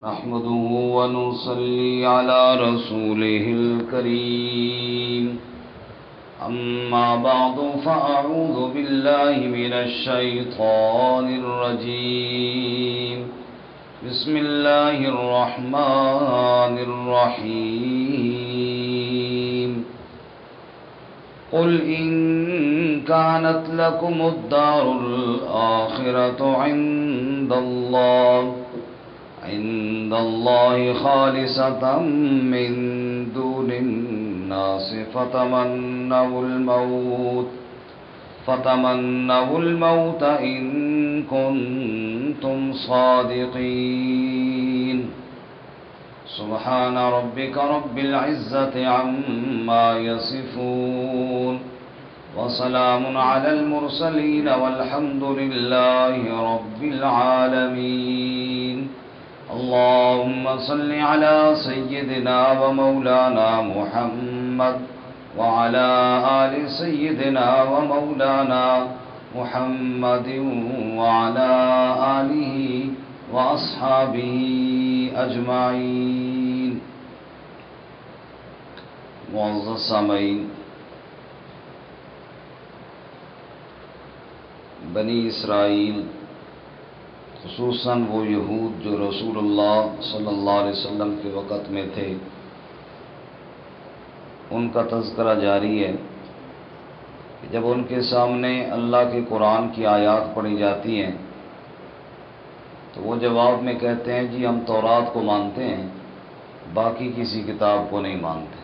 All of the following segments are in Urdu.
نحمده ونصلي على رسوله الكريم أما بعد فأعوذ بالله من الشيطان الرجيم بسم الله الرحمن الرحيم قل إن كانت لكم الدار الآخرة عند الله خالصة من دون الناس فتمنوا الموت إن كنتم صادقين سبحان ربك رب العزة عما يصفون وسلام على المرسلين والحمد لله رب العالمين اللهم صل على سيدنا ومولانا محمد وعلى آل سيدنا ومولانا محمد وعلى آله وأصحابه أجمعين. معزز سامعین، بنی اسرائیل خصوصاً وہ یہود جو رسول اللہ صلی اللہ علیہ وسلم کے وقت میں تھے، ان کا تذکرہ جاری ہے کہ جب ان کے سامنے اللہ کے قرآن کی آیات پڑھی جاتی ہیں تو وہ جواب میں کہتے ہیں جی ہم تورات کو مانتے ہیں، باقی کسی کتاب کو نہیں مانتے.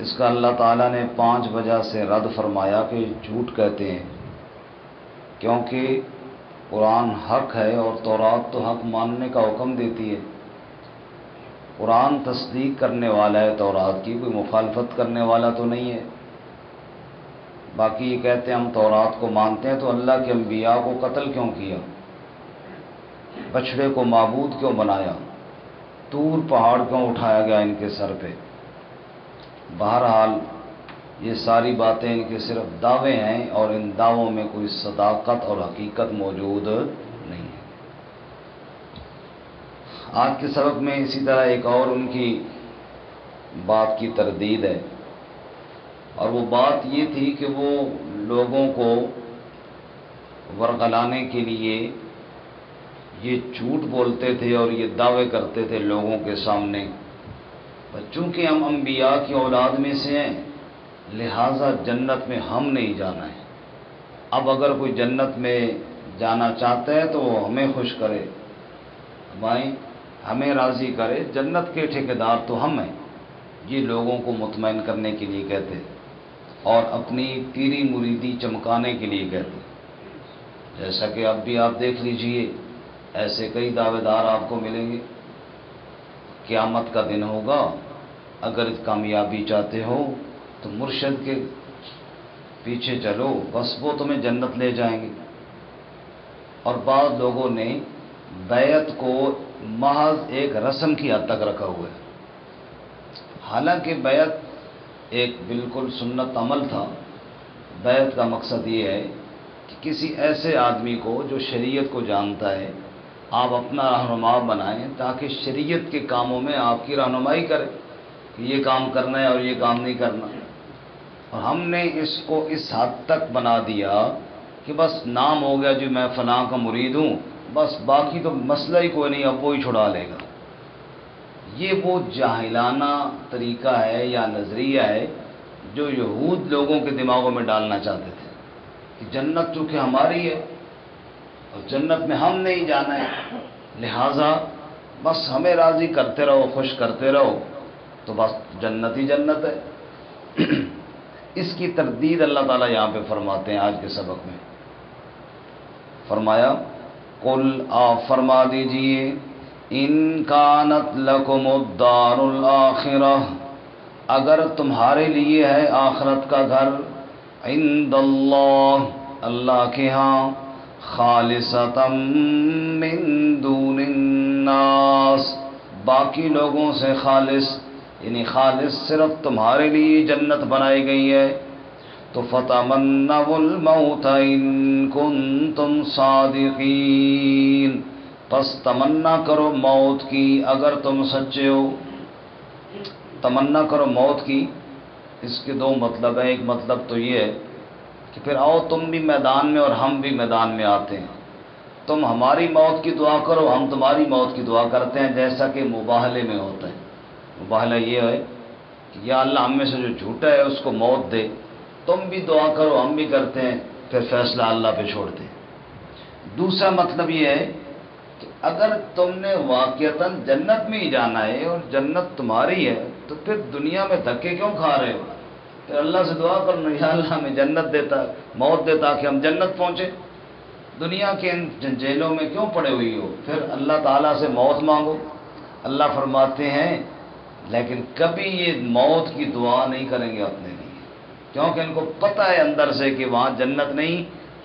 اس کا اللہ تعالیٰ نے 5 وجہ سے رد فرمایا کہ جھوٹ کہتے ہیں، کیونکہ قرآن حق ہے اور تورات تو حق ماننے کا حکم دیتی ہے. قرآن تصدیق کرنے والا ہے تورات کی، کوئی مخالفت کرنے والا تو نہیں ہے. باقی یہ کہتے ہیں ہم تورات کو مانتے ہیں، تو اللہ کے انبیاء کو قتل کیوں کیا، بچھڑے کو معبود کیوں بنایا، طور پہاڑ کیوں اٹھایا گیا ان کے سر پہ. بہرحال یہ ساری باتیں ان کے صرف دعوے ہیں اور ان دعووں میں کوئی صداقت اور حقیقت موجود نہیں ہے. آج کے سبق میں اسی طرح ایک اور ان کی بات کی تردید ہے، اور وہ بات یہ تھی کہ وہ لوگوں کو ورغلانے کے لیے یہ جھوٹ بولتے تھے اور یہ دعوے کرتے تھے لوگوں کے سامنے، چونکہ ہم انبیاء کی اولاد میں سے ہیں لہٰذا جنت میں ہم نہیں جانا ہے. اب اگر کوئی جنت میں جانا چاہتا ہے تو وہ ہمیں خوش کرے، ہمیں راضی کرے، جنت کے ٹھیکیدار تو ہم ہیں. یہ لوگوں کو مطمئن کرنے کے لیے کہتے اور اپنی پیری مریدی چمکانے کے لیے کہتے. جیسا کہ اب بھی آپ دیکھ لیجئے ایسے کئی دعوے دار آپ کو ملیں گے. قیامت کا دن ہوگا، اگر کامیابی چاہتے ہو تو مرشد کے پیچھے چلو، بس وہ تمہیں جنت لے جائیں گے. اور بعض لوگوں نے بیعت کو محض ایک رسم کی حد تک رکھا ہوا ہے، حالانکہ بیعت ایک بالکل سنت عمل تھا. بیعت کا مقصد یہ ہے کہ کسی ایسے آدمی کو جو شریعت کو جانتا ہے آپ اپنا رہنما بنائیں تاکہ شریعت کے کاموں میں آپ کی رہنمائی کرے کہ یہ کام کرنا ہے اور یہ کام نہیں کرنا. اور ہم نے اس کو اس حد تک بنا دیا کہ بس نام ہو گیا جو میں فلاں کا مرید ہوں، بس باقی تو مسئلہ ہی کوئی نہیں، اب وہی چھڑا لے گا. یہ وہ جاہلانہ طریقہ ہے یا نظریہ ہے جو یہود لوگوں کے دماغوں میں ڈالنا چاہتے تھے کہ جنت چونکہ ہماری ہے اور جنت میں ہم نہیں جانا ہے، لہٰذا بس ہمیں راضی کرتے رہو، خوش کرتے رہو، تو بس جنت ہی جنت ہے. اس کی تردید اللہ تعالیٰ یہاں پہ فرماتے ہیں آج کے سبق میں. فرمایا قل، آپ فرما دیجئے، ان کانت لکم الدار الآخرہ، اگر تمہارے لیے ہے آخرت کا گھر، عند اللہ، اللہ کے ہاں، خالصۃ من دون الناس، باقی لوگوں سے خالص، یعنی خالص صرف تمہارے لیے جنت بنائی گئی ہے، تو فتمنوا الموت ان کنتم صادقین، پس تمنا کرو موت کی اگر تم سچے ہو۔ تمنا کرو موت کی، اس کے دو مطلب ہیں۔ ایک مطلب تو یہ ہے کہ پھر آؤ تم بھی میدان میں اور ہم بھی میدان میں آتے ہیں، تم ہماری موت کی دعا کرو، ہم تمہاری موت کی دعا کرتے ہیں، جیسا کہ مباہلے میں ہوتا ہے۔ مباہلہ یہ ہے کہ یا اللہ ہم میں سے جو جھوٹا ہے اس کو موت دے، تم بھی دعا کرو ہم بھی کرتے ہیں، پھر فیصلہ اللہ پہ چھوڑتے ہیں۔ دوسرا مطلب یہ ہے کہ اگر تم نے واقعتاً جنت میں ہی جانا ہے اور جنت تمہاری ہے تو پھر دنیا میں دھکے کیوں کھا رہے ہو؟ پھر اللہ سے دعا کرنا، یا اللہ ہمیں جنت دیتا، موت دے تاکہ ہم جنت پہنچے، دنیا کے ان جیلوں میں کیوں پڑے ہوئی ہو؟ پھر اللہ تعالیٰ سے موت مانگو۔ اللہ فرماتے ہیں لیکن کبھی یہ موت کی دعا نہیں کریں گے اپنے لیے، کیونکہ ان کو پتہ ہے اندر سے کہ وہاں جنت نہیں،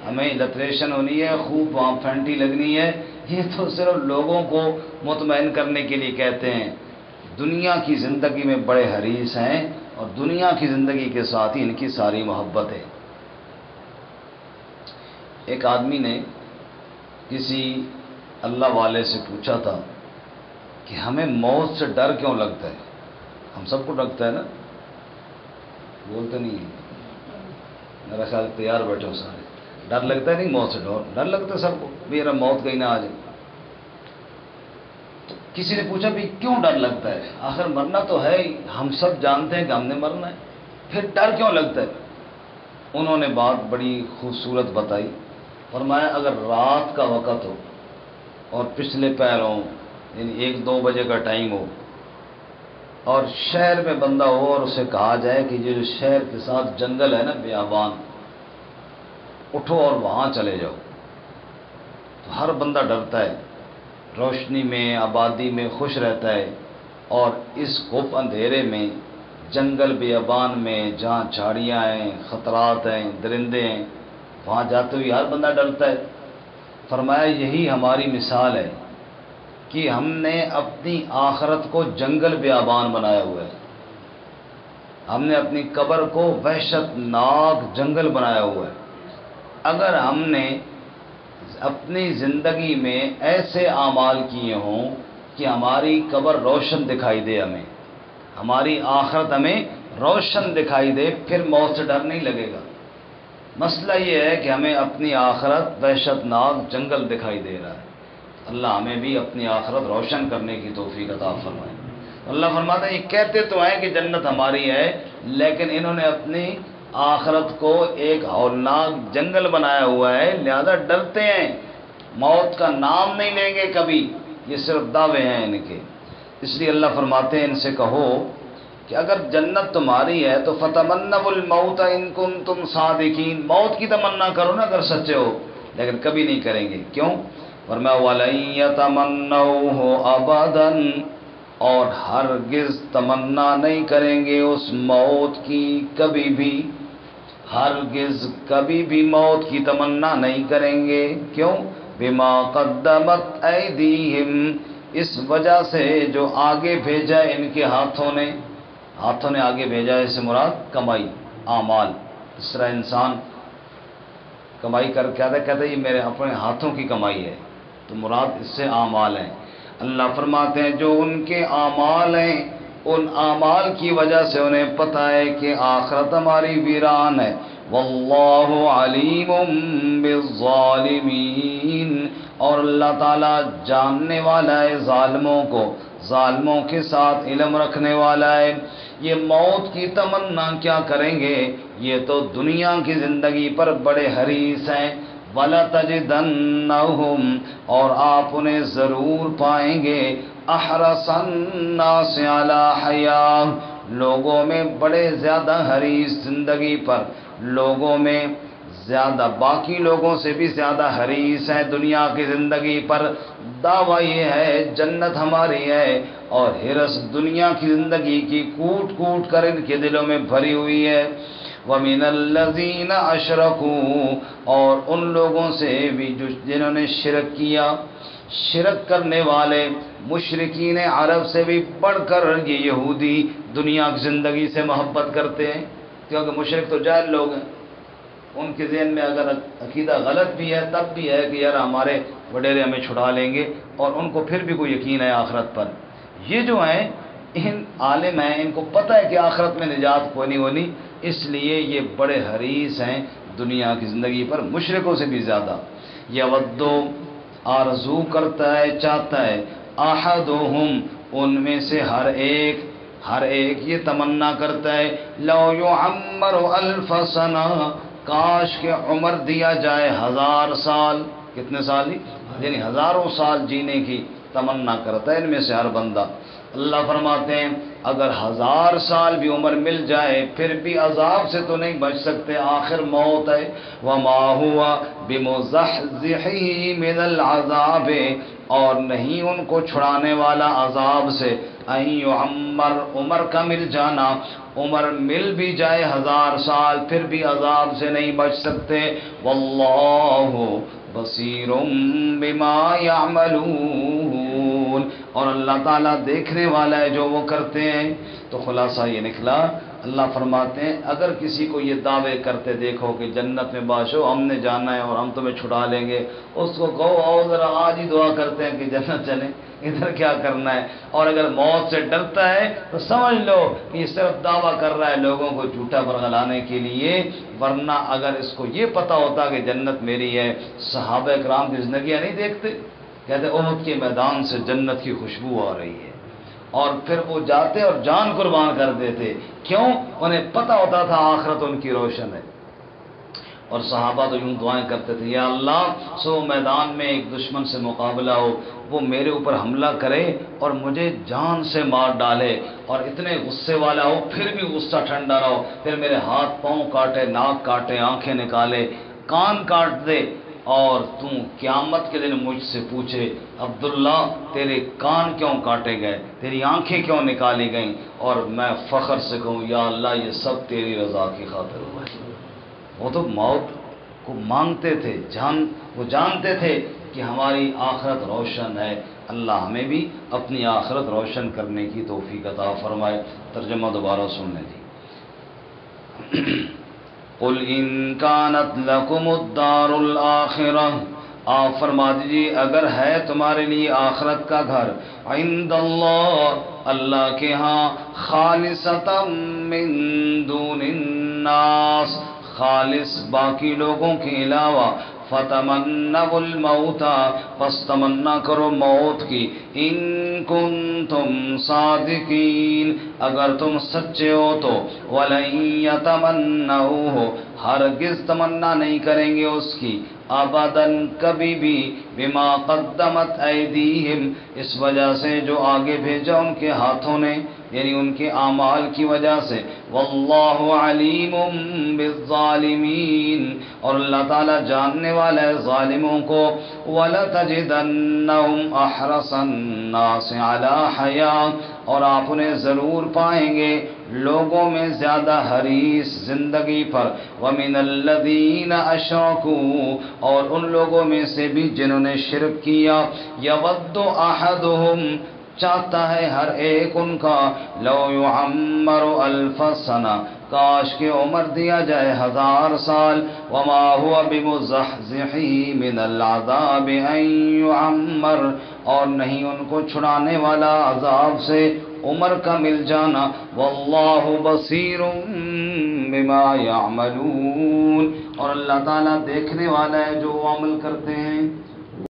ہمیں لتریشن ہونی ہے، خوب وہاں پھینٹی لگنی ہے۔ یہ تو صرف لوگوں کو مطمئن کرنے کے لیے کہتے ہیں، دنیا کی زندگی میں بڑے حریص ہیں اور دنیا کی زندگی کے ساتھ ہی ان کی ساری محبت ہے۔ ایک آدمی نے کسی اللہ والے سے پوچھا تھا کہ ہمیں موت سے ڈر کیوں لگتا ہے؟ ہم سب کو لگتا ہے نا، بولتے نہیں ہیں، میرا خیال تیار بیٹھے ہو سارے، ڈر لگتا ہے نہیں موت سے؟ ڈر لگتا ہے سب کو، میرا موت کہیں نہ آ جائے۔ تو کسی نے پوچھا بھی کیوں ڈر لگتا ہے؟ آخر مرنا تو ہے ہی، ہم سب جانتے ہیں کہ ہم نے مرنا ہے، پھر ڈر کیوں لگتا ہے؟ انہوں نے بات بڑی خوبصورت بتائی، فرمایا اگر رات کا وقت ہو اور پچھلے پہر ہوں، یعنی 1-2 بجے کا ٹائم ہو، اور شہر میں بندہ ہو اور اسے کہا جائے کہ یہ جو شہر کے ساتھ جنگل ہے نا بیابان، اٹھو اور وہاں چلے جاؤ، تو ہر بندہ ڈرتا ہے، روشنی میں آبادی میں خوش رہتا ہے، اور اس گھپ اندھیرے میں جنگل بیابان میں جہاں جھاڑیاں ہیں، خطرات ہیں، درندے ہیں، وہاں جاتے ہوئے ہر بندہ ڈرتا ہے۔ فرمایا یہی ہماری مثال ہے کہ ہم نے اپنی آخرت کو جنگل بیابان بنایا ہوا ہے، ہم نے اپنی قبر کو وحشت ناک جنگل بنایا ہوا ہے۔ اگر ہم نے اپنی زندگی میں ایسے اعمال کیے ہوں کہ ہماری قبر روشن دکھائی دے، ہماری آخرت ہمیں روشن دکھائی دے، پھر موت سے ڈر نہیں لگے گا۔ مسئلہ یہ ہے کہ ہمیں اپنی آخرت وحشت ناک جنگل دکھائی دے رہا ہے۔ اللہ ہمیں بھی اپنی آخرت روشن کرنے کی توفیق عطا فرمائے۔ اللہ فرماتا ہے یہ کہتے تو ہیں کہ جنت ہماری ہے، لیکن انہوں نے اپنی آخرت کو ایک ہولناک جنگل بنایا ہوا ہے، لہذا ڈرتے ہیں، موت کا نام نہیں لیں گے کبھی، یہ صرف دعوے ہیں ان کے۔ اس لیے اللہ فرماتے ہیں ان سے کہو کہ اگر جنت تمہاری ہے تو فتمنوا الموت ان کنتم صادقین، موت کی تمنا کرو نا اگر سچے ہو، لیکن کبھی نہیں کریں گے۔ کیوں؟ فرمایا وَلَن يَتَمَنَّوْهُ أَبَدًا، اور ہرگز تمنا نہیں کریں گے اس موت کی کبھی بھی، ہرگز کبھی بھی موت کی تمنا نہیں کریں گے۔ کیوں؟ بما قدمت ایدیہم، اس وجہ سے جو آگے بھیجا ان کے ہاتھوں نے آگے بھیجا، اس سے مراد کمائی، اعمال۔ اس طرح انسان کمائی کر کے کہتا ہے یہ میرے اپنے ہاتھوں کی کمائی ہے، تو مراد اس سے اعمال ہیں۔ اللہ فرماتے ہیں جو ان کے اعمال ہیں، ان اعمال کی وجہ سے انہیں پتہ ہے کہ آخرت ہماری ویران ہے۔ واللہ علیم بالظالمین، اور اللہ تعالیٰ جاننے والا ہے ظالموں کو، ظالموں کے ساتھ علم رکھنے والا ہے۔ یہ موت کی تمنا کیا کریں گے؟ یہ تو دنیا کی زندگی پر بڑے حریص ہیں۔ وَلَتَجِدَنَّهُمْ، اور آپ انہیں ضرور پائیں گے، احرص الناس علی حیاۃ، لوگوں میں بڑے زیادہ حریص زندگی پر، لوگوں میں زیادہ، باقی لوگوں سے بھی زیادہ حریص ہیں دنیا کی زندگی پر۔ دعویٰ یہ ہے جنت ہماری ہے، اور حرص دنیا کی زندگی کی کوٹ کوٹ کر ان کے دلوں میں بھری ہوئی ہے۔ وَمِنَ الَّذِينَ أَشْرَكُوا، اور ان لوگوں سے بھی جنہوں نے شرک کیا، شرک کرنے والے مشرکین عرب سے بھی بڑھ کر یہ یہودی دنیا کی زندگی سے محبت کرتے ہیں، کیونکہ مشرک تو جاہل لوگ ہیں، ان کے ذہن میں اگر عقیدہ غلط بھی ہے تب بھی ہے کہ یار ہمارے وڈیرے ہمیں چھڑا لیں گے، اور ان کو پھر بھی کوئی یقین ہے آخرت پر۔ یہ جو ہیں ان عالم ہیں، ان کو پتہ ہے کہ آخرت میں نجات کوئی نہیں ہونی، اس لیے یہ بڑے حریص ہیں دنیا کی زندگی پر مشرکوں سے بھی زیادہ۔ یودو آرزو کرتا ہے، چاہتا ہے، احدہم ان میں سے ہر ایک یہ تمنا کرتا ہے، لو یعمر الف سنہ کاش کہ عمر دیا جائے 1000 سال۔ کتنے سال ہی؟ یعنی ہزاروں سال جینے کی تمنا کرتا ہے ان میں سے ہر بندہ۔ اللہ فرماتے ہیں اگر 1000 سال بھی عمر مل جائے پھر بھی عذاب سے تو نہیں بچ سکتے، آخر موت ہے۔ وما ہوا بمزحزحہ من العذاب، اور نہیں ان کو چھڑانے والا عذاب سے، ان یعمر عمر کا مل جانا، عمر مل بھی جائے 1000 سال پھر بھی عذاب سے نہیں بچ سکتے۔ واللہ بصیر بما یعملون، اور اللہ تعالیٰ دیکھنے والا ہے جو وہ کرتے ہیں۔ تو خلاصہ یہ نکلا، اللہ فرماتے ہیں اگر کسی کو یہ دعوے کرتے دیکھو کہ جنت میں باشو ہم نے جانا ہے اور ہم تمہیں چھڑا لیں گے، اس کو کہو آؤ ذرا آج ہی دعا کرتے ہیں کہ جنت چلیں، ادھر کیا کرنا ہے۔ اور اگر موت سے ڈرتا ہے تو سمجھ لو کہ یہ صرف دعویٰ کر رہا ہے لوگوں کو جھوٹا برگلانے کے لیے، ورنہ اگر اس کو یہ پتہ ہوتا کہ جنت میری ہے، صحابہ کرام کی زندگیاں نہیں دیکھتے، کہتے احد کے میدان سے جنت کی خوشبو آ رہی ہے، اور پھر وہ جاتے اور جان قربان کر دیتے، کیوں؟ انہیں پتہ ہوتا تھا آخرت ان کی روشن ہے۔ اور صحابہ تو یوں دعائیں کرتے تھے، یا اللہ سو میدان میں ایک دشمن سے مقابلہ ہو، وہ میرے اوپر حملہ کرے اور مجھے جان سے مار ڈالے، اور اتنے غصے والا ہو پھر بھی غصہ ٹھنڈا رہو، پھر میرے ہاتھ پاؤں کاٹے، ناک کاٹے، آنکھیں نکالے، کان کاٹ دے، اور تم قیامت کے دن مجھ سے پوچھے عبداللہ تیرے کان کیوں کاٹے گئے، تیری آنکھیں کیوں نکالی گئیں، اور میں فخر سے کہوں یا اللہ یہ سب تیری رضا کی خاطر ہوا ہے۔ وہ تو موت کو مانگتے تھے، وہ جانتے تھے کہ ہماری آخرت روشن ہے۔ اللہ ہمیں بھی اپنی آخرت روشن کرنے کی توفیق عطا فرمائے۔ ترجمہ دوبارہ سننے دی۔ قل ان کانت لکم الدار الآخرہ، آپ فرما دیجیے اگر ہے تمہارے لیے آخرت کا گھر، عند اللہ کے ہاں، خالصتا من دون الناس، خالص باقی لوگوں کے علاوہ، فتمنوا الموت، پس تمنا کرو موت کی، ان کنتم صادقین، اگر تم سچے ہو تو، ولن یتمنوہ، ہرگز تمنا نہیں کریں گے اس کی، ابداً کبھی بھی، بما قدمت ایدیہم، اس وجہ سے جو آگے بھیجا ان کے ہاتھوں نے، یعنی ان کے اعمال کی وجہ سے، واللہ علیم بالظالمین، اور اللہ تعالیٰ جاننے والا ہے ظالموں کو، وَلَتَجِدَنَّهُمْ أَحْرَصَ النَّاسِ عَلَى حَيَاةٍ، اور آپ انہیں ضرور پائیں گے لوگوں میں زیادہ حریص زندگی پر، وَمِنَ الَّذِينَ أَشْرَكُوا، اور ان لوگوں میں سے بھی جنہوں نے شرک کیا، يَوَدُّ أَحَدُهُمْ، چاہتا ہے ہر ایک ان کا، لو يعمر الف سنہ، کاش کہ عمر دیا جائے 1000 سال، وما هو بمزحزحہ من العذاب ان يعمر، اور نہیں ان کو چھڑانے والا عذاب سے عمر کا مل جانا، واللہ بصیر بما یعملون، اور اللہ تعالیٰ دیکھنے والا ہے جو وہ عمل کرتے ہیں۔